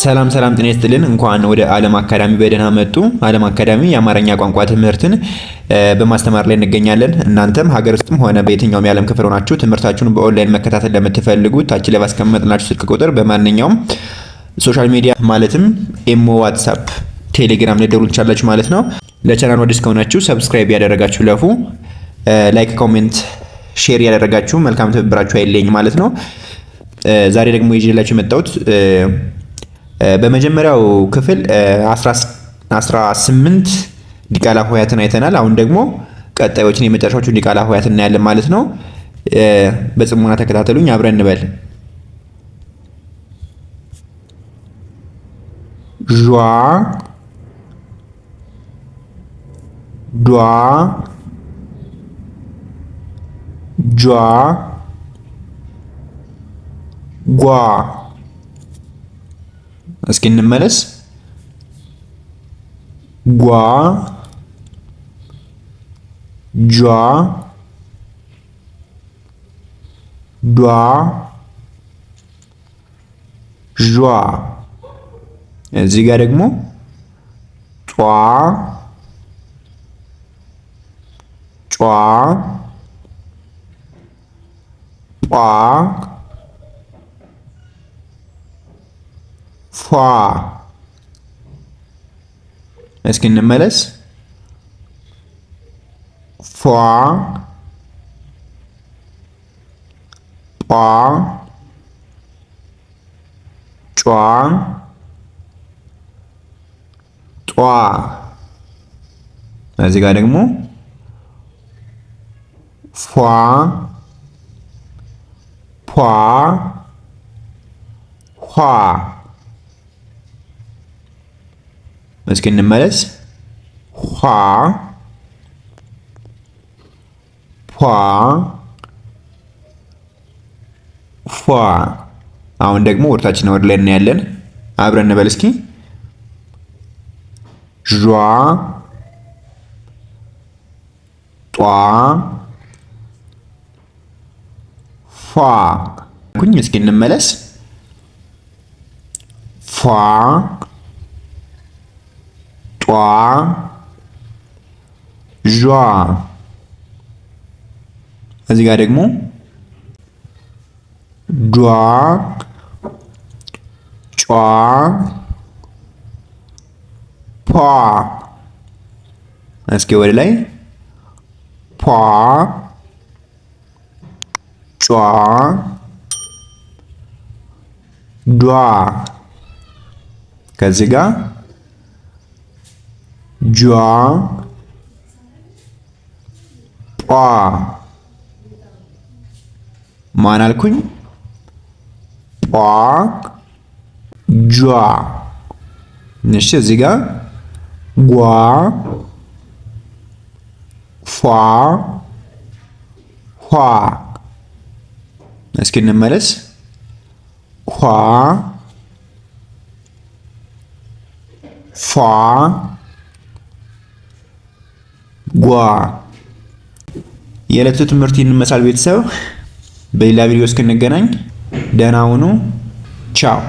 ሰላም ጤና ይስጥልን። እንኳን ወደ ዓለም አካዳሚ በደህና መጡ። ዓለም አካዳሚ የአማርኛ ቋንቋ ትምህርትን በማስተማር ላይ እንገኛለን። እናንተም ሀገር ውስጥም ሆነ በየትኛውም የዓለም ክፍል ሆናችሁ ትምህርታችሁን በኦንላይን መከታተል ለምትፈልጉ ታች ላይ ባስቀመጥናችሁ ስልክ ቁጥር በማንኛውም ሶሻል ሚዲያ ማለትም ኢሞ፣ ዋትስአፕ፣ ቴሌግራም ልደውሉ ትችላላችሁ ማለት ነው። ለቻናሉ አዲስ ከሆናችሁ ሰብስክራይብ ያደረጋችሁ ለፉ፣ ላይክ፣ ኮሜንት፣ ሼር ያደረጋችሁ መልካም ትብብራችሁ አይለኝ ማለት ነው። ዛሬ ደግሞ ይዤላችሁ የመጣሁት በመጀመሪያው ክፍል 18 ዲቃላ ሆሄያትን አይተናል። አሁን ደግሞ ቀጣዮችን የመጨረሻዎቹን ዲቃላ ሆሄያት እናያለን ማለት ነው። በጽሞና ተከታተሉኝ፣ አብረን እንበል። ዣ፣ ዷ፣ ጇ፣ ጓ። እስኪ እንመለስ። ጓ፣ ጇ፣ ዷ፣ ዣ። እዚህ ጋር ደግሞ ጧ፣ ጯ፣ ጳ፣ ፏ። እስኪ እንመለስ። ፏ፣ ጳ፣ ጯ፣ ጧ። እዚህ ጋር ደግሞ ፏ፣ ፏ፣ ኋ። እስኪ እንመለስ። ኋ፣ ፏ፣ ፏ። አሁን ደግሞ ወርታችን ወደ ላይ እናያለን። አብረን እንበል እስኪ። ዟ፣ ጧ፣ ፏ። እስኪ እንመለስ። ፏ፣ ጧ፣ ዣ። እዚህ ጋር ደግሞ ዷ፣ ጯ፣ ፖ። እስኪ ወደ ላይ። ፖ፣ ጯ፣ ዷ። ከዚህ ጋር ጇ፣ ጳ። ማን አልኩኝ? ጳ፣ ጇ። እሺ፣ እዚህ ጋር ጓ፣ ፏ፣ ኋ። እስኪ እንመለስ። ኳ፣ ፏ፣ ጓ። የዕለቱ ትምህርት ይህን ይመስላል ቤተሰብ። በሌላ ቪዲዮ እስክንገናኝ ደህና ሁኑ። ቻው።